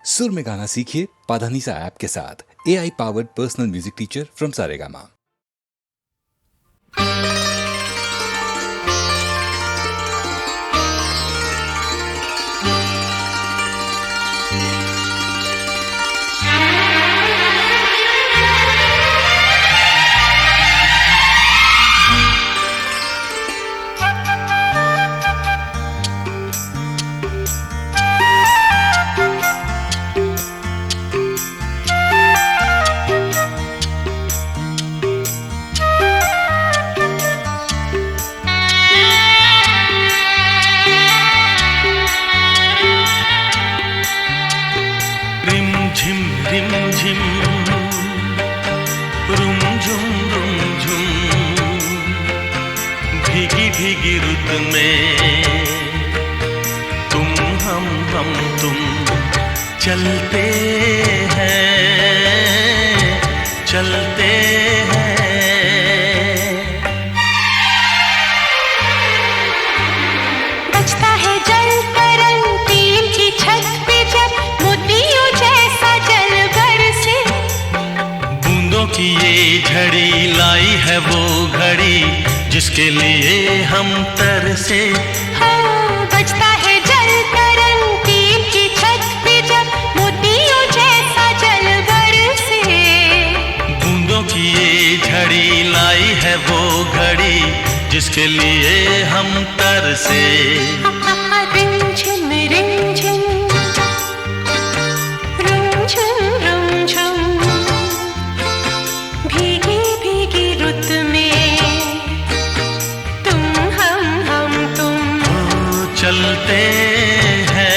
सुर में गाना सीखिए पाधानीसा ऐप के साथ। AI powered personal music teacher from Saregama. रिमझिम रुमझुम रुमझुम भीगी भीगी रुत में तुम हम तुम चलते हैं बजता है जल तरंग टीम की छत पे जब मोतियों जैसा जल बरसे। बूंदों की ये झड़ी लाई है वो घड़ी जिसके लिए हम तरसे। हाँ, बजता है जल तरंग टीम की छत पे जब मोतियों जैसा जल बरसे। बूंदों की ये झड़ी लाई है वो घड़ी जिसके लिए हम तरसे। रिमझिम रिमझिम रुमझुम रुमझुम भीगी भीगी रुत में तुम हम तुम चलते हैं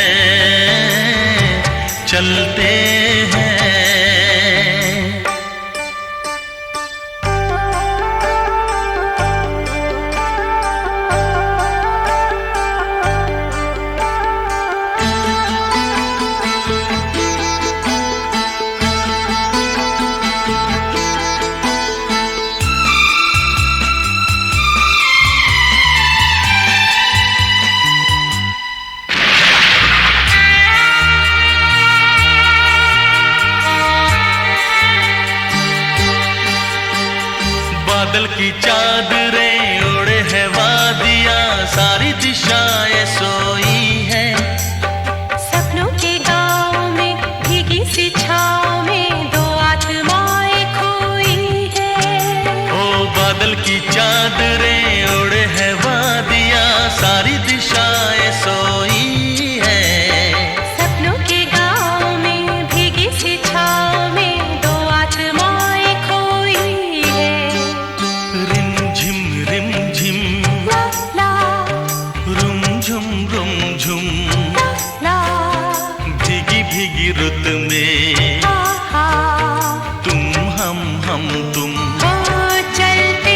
बादल की चादरें ओढ़े है वादियाँ सारी दिशाएं सोई हैं। सपनों के गाँव में भीगी सी छाँव में दो आत्माएं खोई है। ओ बादल की चादरें ओढ़े है वादियाँ सारी दिशाएं सोई हैं। सपनों के गाँव में भीगी सी छाँव में दो आत्माएं खोई है। रिमझिम रिमझिम ला ला रुमझुम रुमझुम ला भीगी भीगी रुत में हा तुम हम तुम चलते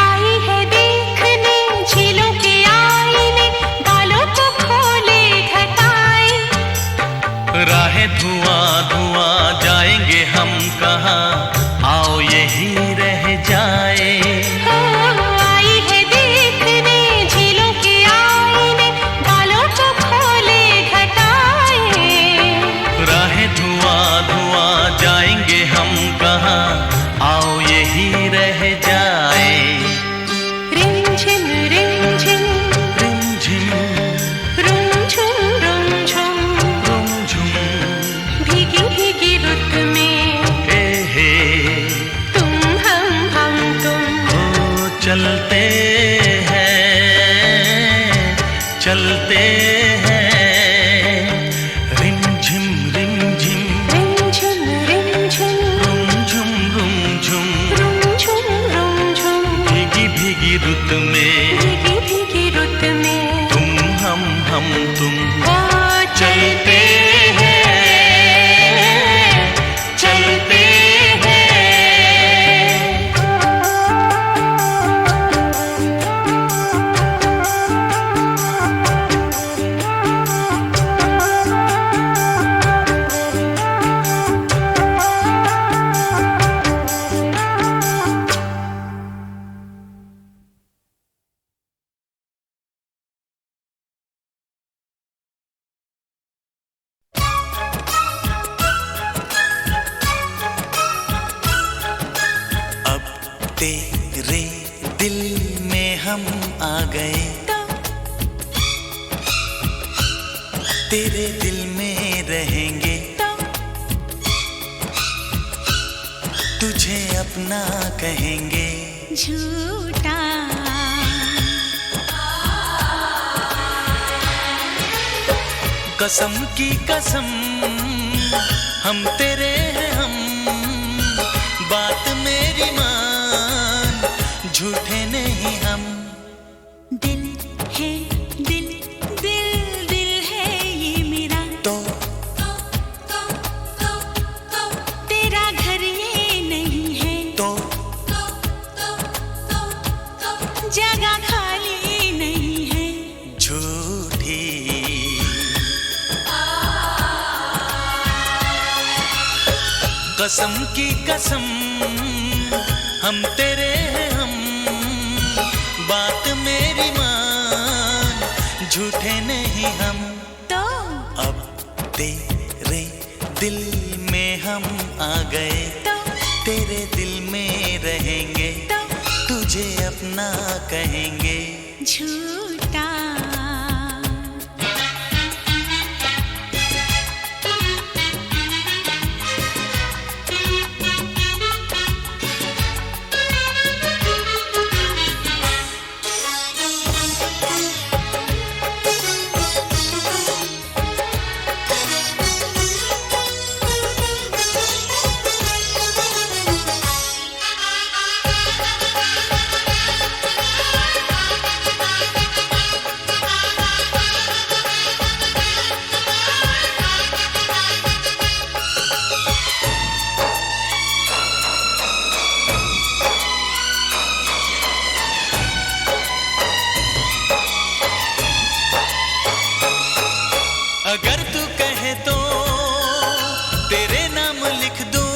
आई है देखने झीलों के आईने बालों को खोले घटाए। राहें धुआं धुआं जाएंगे हम कहाँ आओ यही रह जाए। आई है देखने झीलों के आईने बालों को खोले घटाए। राहें धुआं धुआं जाएंगे हम कहाँ आओ यही रह जाए। रिमझिम रिमझिम रिमझिम रुमझुम रुमझुम रुमझुम भीगी भीगी रुत में हे तुम हम तुम ओ चलते हैं रिमझिम रिमझिम रिमझिम रिमझिम रुमझुम रुमझुम रुमझुम रुमझुम भीगी भीगी रुत में भीगी भीगी रुत में तुम हम तुम चलते चलते हैं तेरे दिल में हम आ गए, तेरे दिल में रहेंगे, तुझे अपना कहेंगे। झूठा कसम की कसम हम तेरे हैं हम, बात मेरी मान, झूठे नहीं हम। दिल है दिल, दिल दिल है ये मेरा, तो तेरा घर ये नहीं है, तो जगह खाली नहीं है। झूठी कसम की कसम हम तेरे हैं हम, बात मेरी मान, झूठे नहीं हम। तो अब तेरे दिल में हम आ गए, तेरे दिल में रहेंगे, तुझे अपना कहेंगे। झूठा अगर तू कहे तो तेरे नाम लिख दूं,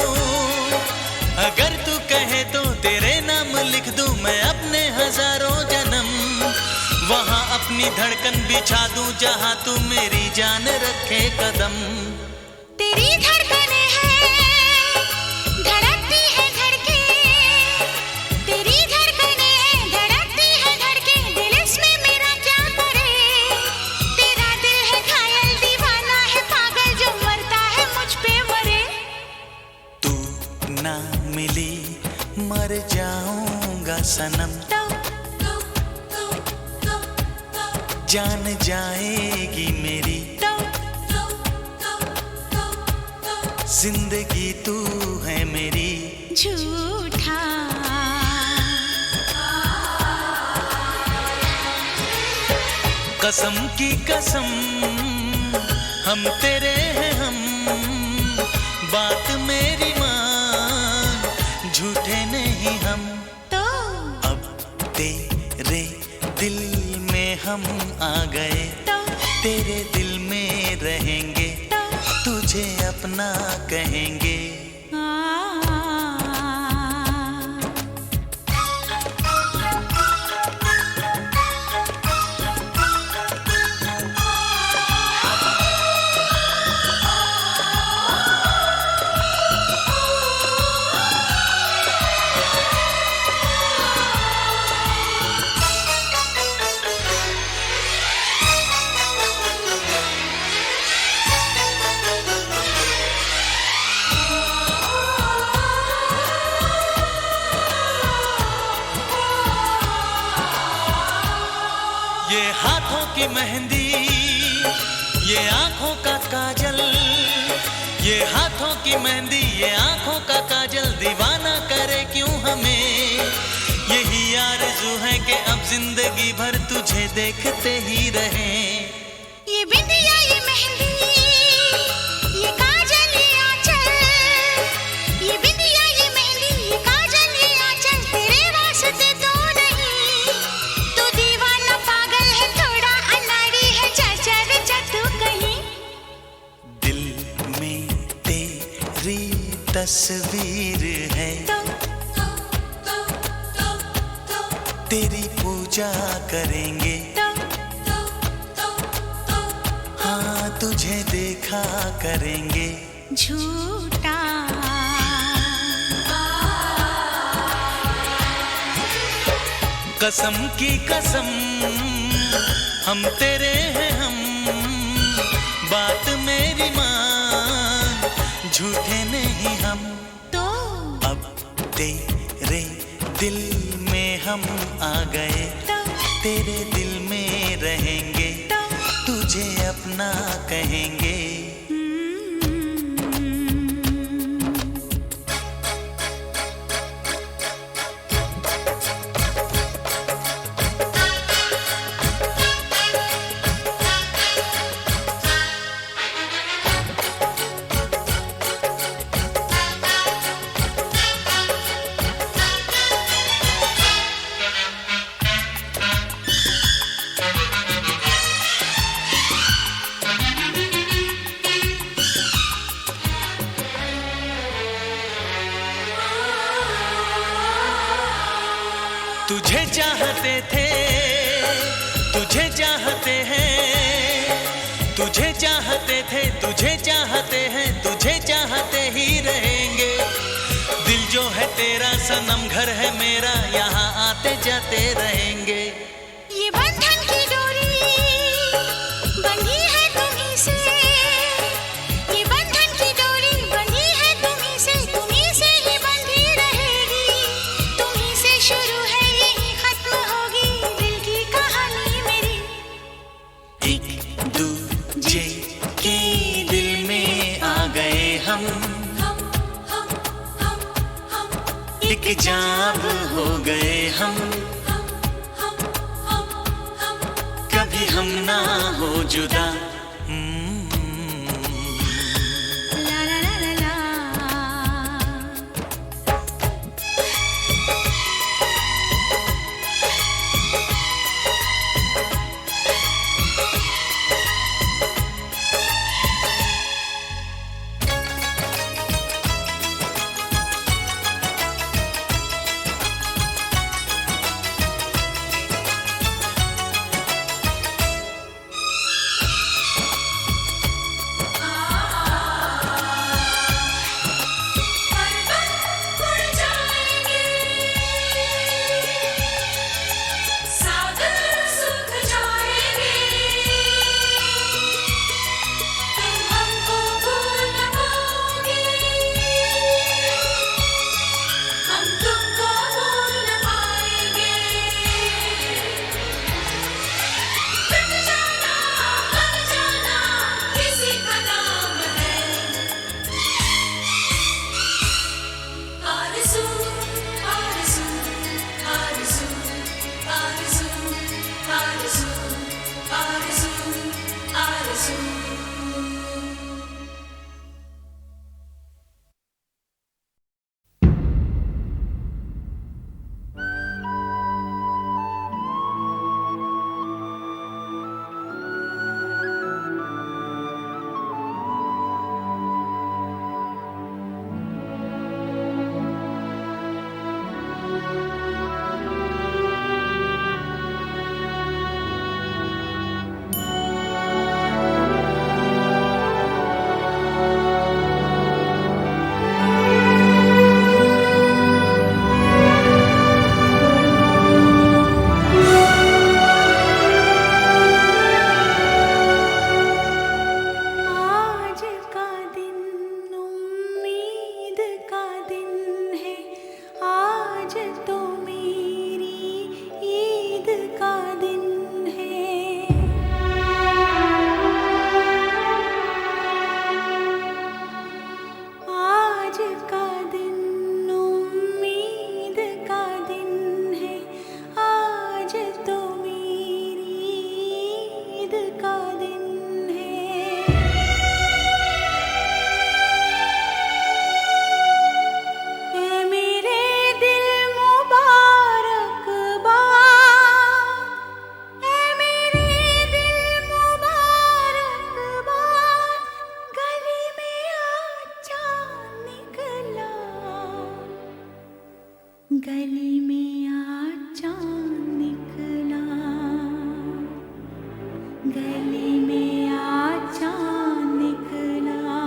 अगर तू कहे तो तेरे नाम लिख दूं, मैं अपने हजारों जन्म वहां अपनी धड़कन बिछा दूं, जहां तू मेरी जान रखे कदम। तेरी धड़कने हैं धड़कती है धड़के, तेरी धड़कने हैं धड़कती है धड़के, दिल इसमें मेरा क्या करे। तेरा दिल है घायल दीवाना है पागल, जो मरता है मुझ पे मरे। तू ना मिली मर जाऊंगा सनम, जान जाएगी मेरी जिंदगी, तू है मेरी। झूठा कसम की कसम हम तेरे हैं हम, बात मेरी मान, झूठे नहीं हम। तो अब तेरे दिल में हम आ गए, तेरे दिल में रहेंगे, तुझे अपना कहेंगे। ये हाथों की मेहंदी, ये आंखों का काजल, ये हाथों की मेहंदी, ये आंखों का काजल, दीवाना करे क्यों हमें। यही आरज़ू है कि अब जिंदगी भर तुझे देखते ही रहें। ये बिंदिया ये मेहंदी ये काजल ये आंचल, ये बिंदिया ये मेहंदी ये काजल ये आंचल, तेरे वास्ते तो नहीं। तू दीवाना पागल है थोड़ा अनाड़ी है, चल तू कहीं। दिल में तेरी तस्वीर है, तेरी पूजा करेंगे, हाँ तुझे देखा करेंगे। झूठा कसम की कसम हम तेरे हैं हम, बात मेरी मान, झूठे नहीं हम। तो अब तेरे दिल में हम आ गए, तेरे दिल में रहेंगे, तुझे अपना कहेंगे। तुझे चाहते थे, तुझे चाहते हैं, तुझे चाहते थे, तुझे चाहते हैं, तुझे चाहते ही रहेंगे। दिल जो है तेरा सनम, घर है मेरा, यहाँ आते जाते रहेंगे। ये बंधन की डोरी बंधी है तुम्हीं से, ये बंधन की डोरी बंधी है तुम्हीं से ही बंधी रहेगी। तुम्हीं से शुरू है यही खत्म होगी दिल की कहानी मेरी। एक दूजे के दिल में आ गए हम, एक जाब हो गए हम, कभी हम ना हो जुदा। ला ला ला ला ला। गली में आज चांद निकला, गली में आज चांद निकला।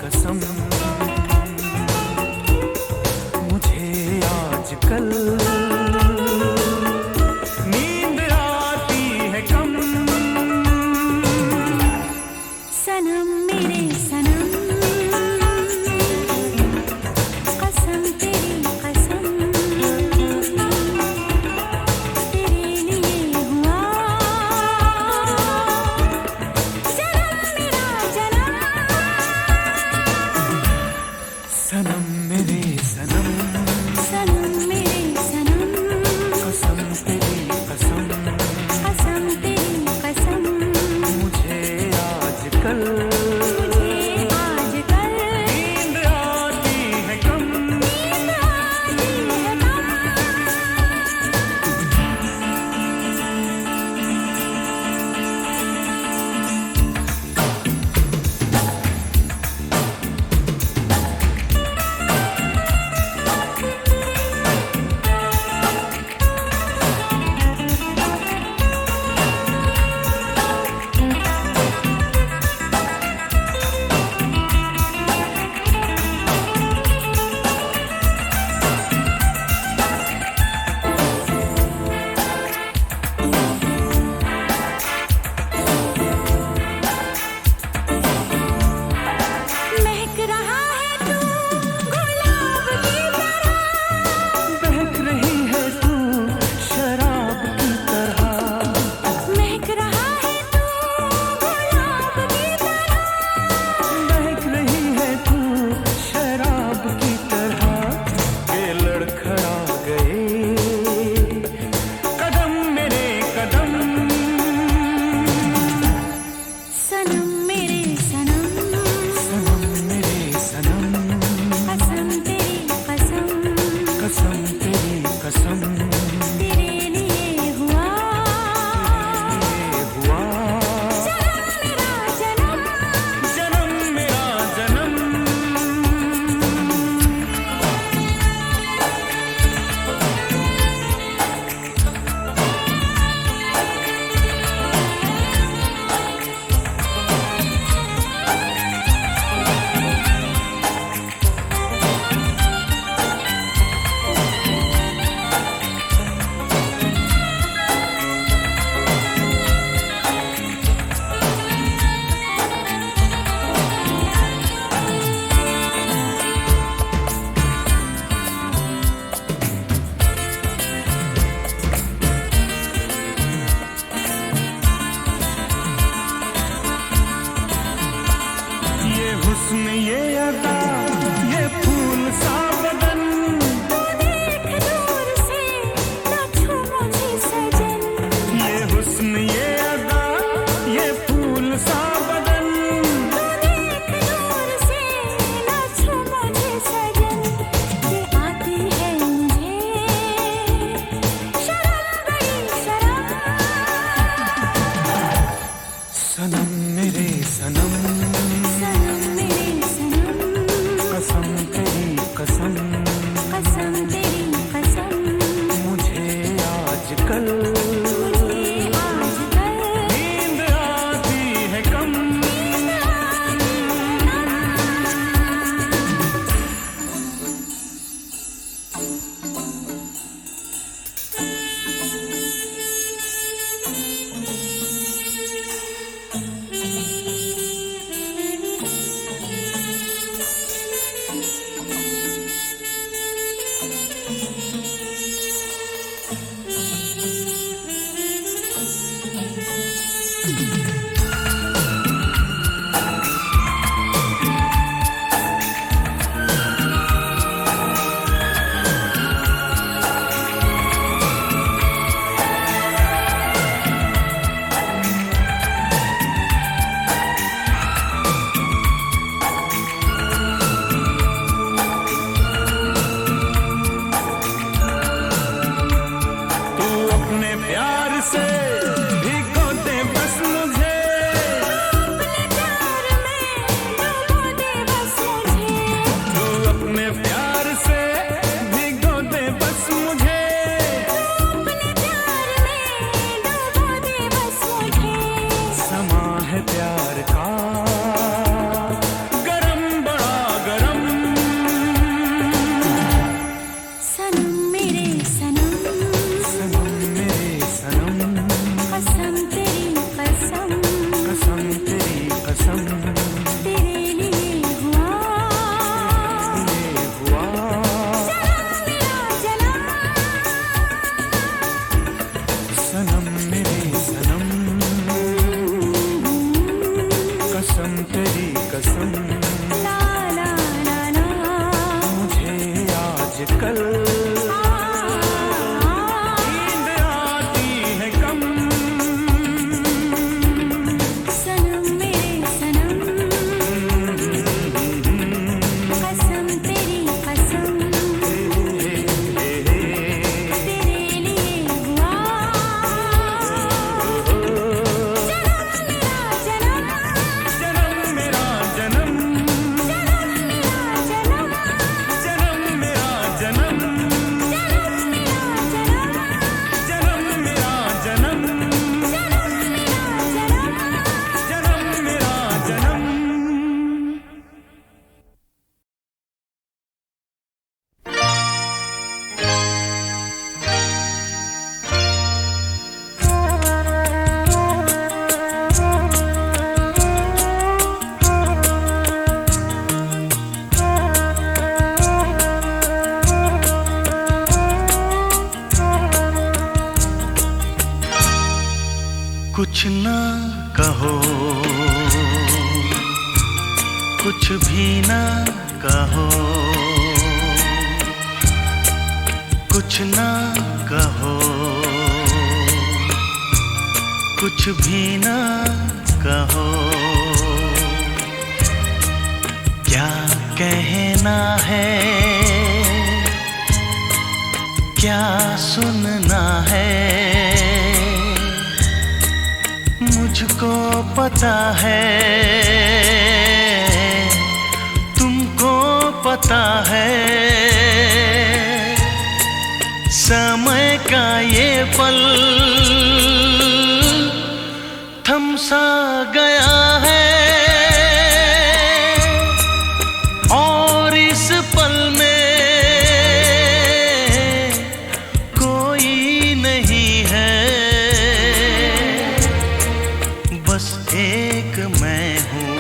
कसम मुझे आजकल नींद आती है कम। सनम मेरे सनम, कसम तेरी कसम, तेरे लिए हुआ जन्म मेरा जन्म। सनम मेरे सनम, सनम मेरे सनम, कसम तेरी कसम, कसम तेरी कसम, मुझे आजकल मुझे आजकल नींद आती है कम। नींद आती है कम। महक रहा है तू गुलाब की तरह, बहक रही है तू शराब की तरह। महक रहा है तू गुलाब की तरह, बहक रही है तू शराब की तरह। ये लड़खड़ा गए कदम मेरे कदम। सनम मेरे सनम, सनम मेरे सनम, कसम तेरी कसम, कसम तेरी कसम, तेरे लिए हुआ ये हुआ जन्म मेरा जन्म। जन्म मेरा जन्म। ये हुस्न ये अदा ये फूल सा बदन। तू देख दूर से न छू मुझे सजन, ये हुस्न ये अदा ये फूल सा बदन। तू देख दूर से न छू मुझे सजन। ये आती है मुझे शर्म बड़ी शर्म। सनम मेरे सनम, सनम मेरे सनम, कुछ ना कहो, कुछ भी ना कहो, कुछ ना कहो, कुछ भी ना कहो। क्या कहना है, क्या सुनना है, मुझको पता है, तुमको पता है। समय का ये पल थम सा गया है, और इस पल में कोई नहीं है, बस एक मैं हूँ,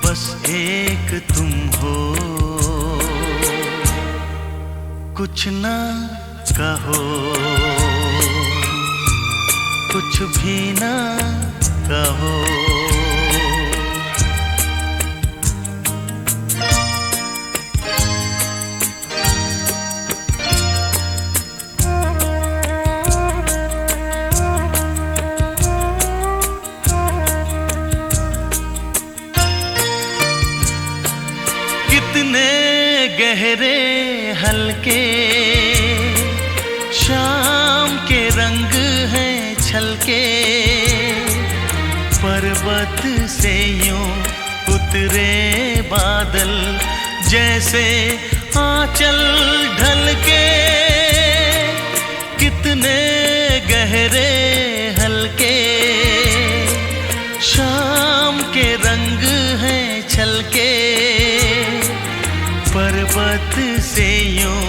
बस एक तुम हो। कुछ ना कहो, कुछ भी ना कहो। कितने गहरे हल्के शाम के रंग हैं छलके, पर्वत से यूं उतरे बादल जैसे आंचल ढलके। कितने गहरे हल्के शाम के रंग हैं छलके, पर्वत से यूं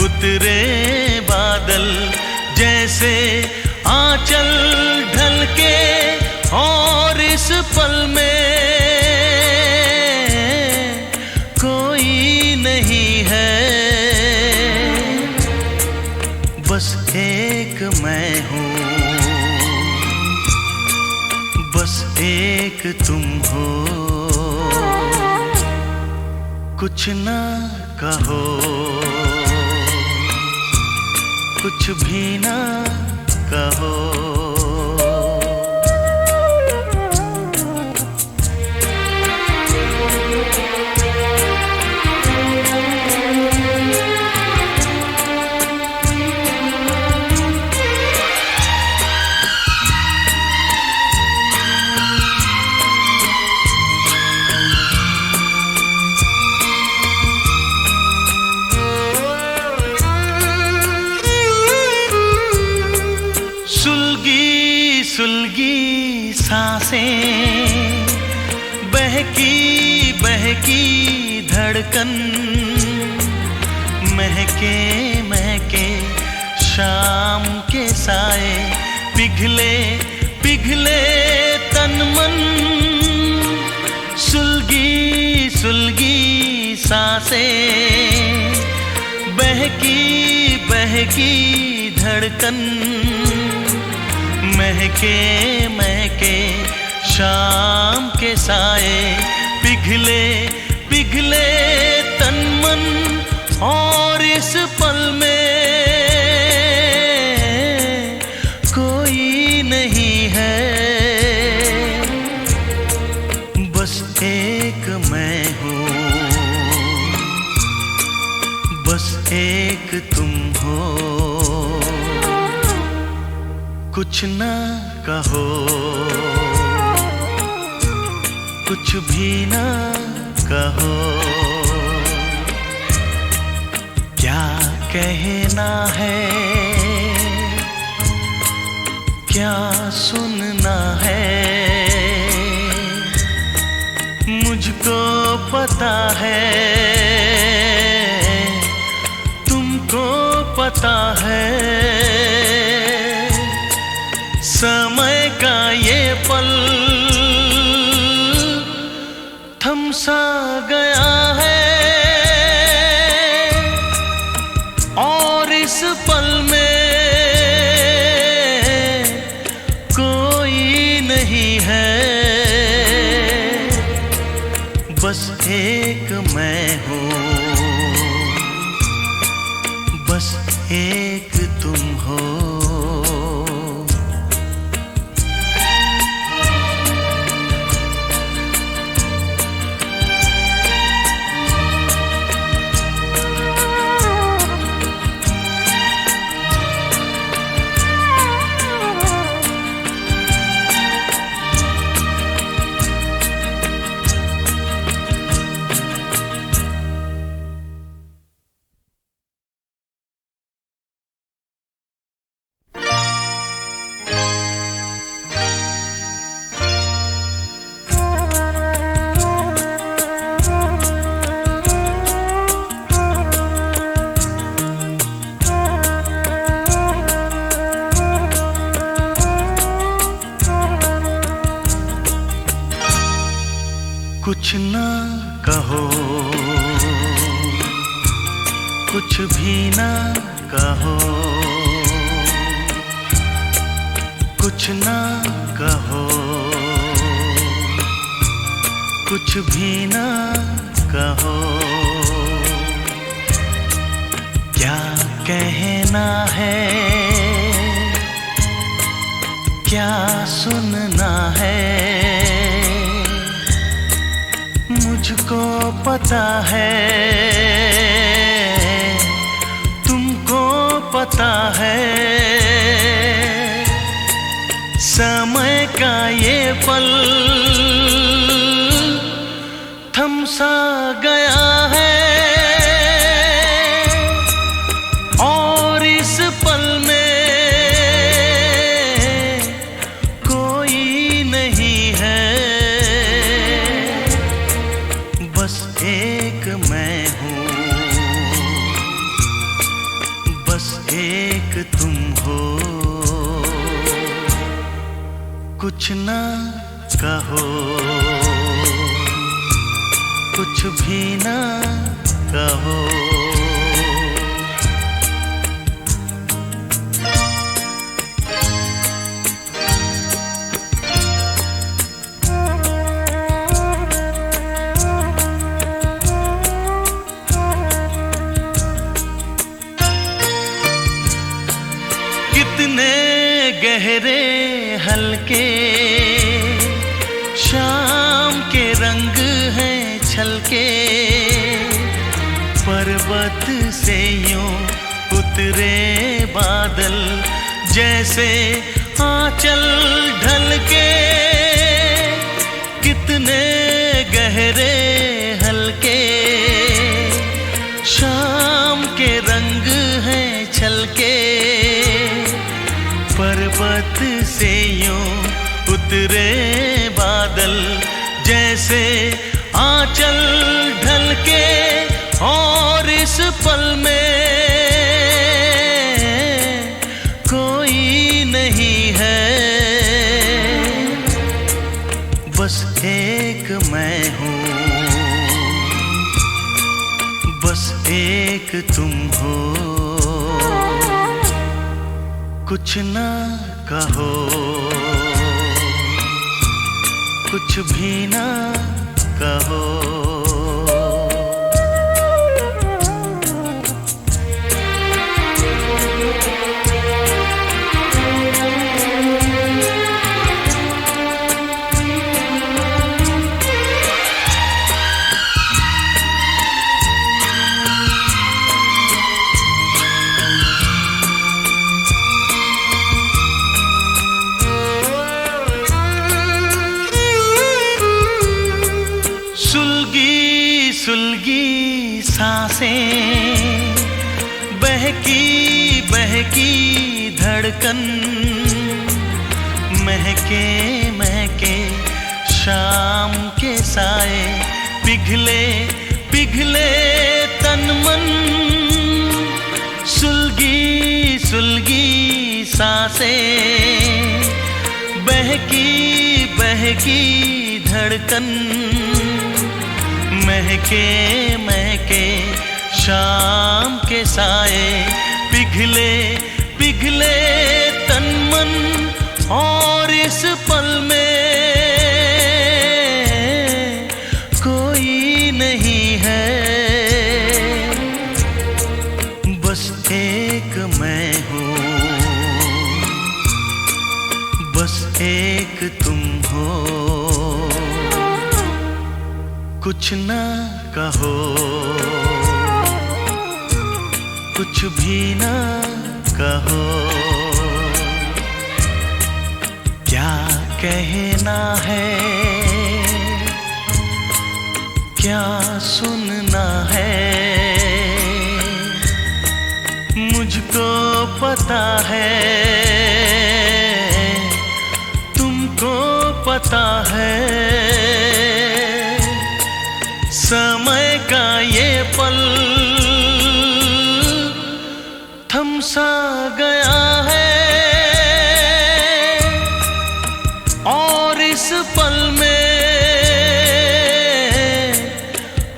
उतरे बादल जैसे आंचल ढलके। और इस पल में कोई नहीं है, बस एक मैं हूँ, बस एक तुम हो। कुछ ना कहो, कुछ भी ना कहो। सुलगी सांसें, बहकी बहकी धड़कन, महके महके शाम के साए, पिघले पिघले तन मन। सुलगी सुलगी सांसें, बहकी बहकी धड़कन, महके महके शाम के साए, पिघले पिघले तन मन। और इस पल में कोई नहीं है, बस एक मैं हूँ, बस एक तुम हो। कुछ ना कहो, कुछ भी ना कहो। क्या कहना है, क्या सुनना है, मुझको पता है, तुमको पता है। समय का ये पल थम सा गया है, और इस पल में बस एक मैं हूँ, बस एक तुम हो। कुछ ना कहो, कुछ भी ना कहो, कुछ ना कहो, कुछ भी ना कहो। क्या कहना है, क्या सुनना है, मुझको पता है, तुमको पता है। समय का ये पल थम सा गया है, और इस पल में कोई नहीं है। बस एक मैं हूँ, बस एक तुम हो। कुछ ना कहो, कुछ भी ना कहो। कितने गहरे हल्के शाम के रंग हैं छलके, पर्वत से यूं उतरे बादल जैसे आंचल ढलके। कितने गहरे हल्के शाम के रंग हैं छलके, पर्वत से यूं उतरे बादल जैसे आंचल ढलके। और इस पल में कोई नहीं है, बस एक मैं हूँ, बस एक तुम हो। कुछ ना कहो, कुछ भी ना कहो। सुलगी सुलगी सांसें, बहकी बहकी धड़कन, महके महके शाम के साए, पिघले पिघले तन मन। सुलगी सुलगी सांसें, बहकी बहकी धड़कन, महके महके शाम के साए, पिघले पिघले तन मन। और इस पल में कोई कुछ ना कहो, कुछ भी ना कहो, क्या कहना है, क्या सुनना है, मुझको पता है, तुमको पता है, समय का ये पल थम सा गया है, और इस पल में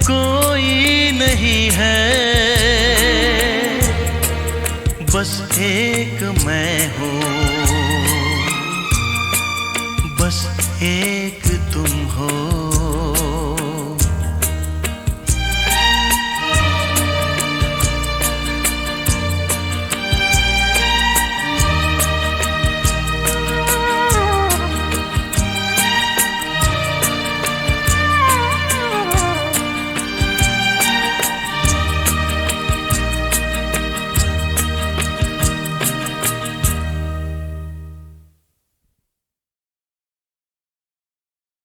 कोई नहीं है, बस एक मैं हूँ।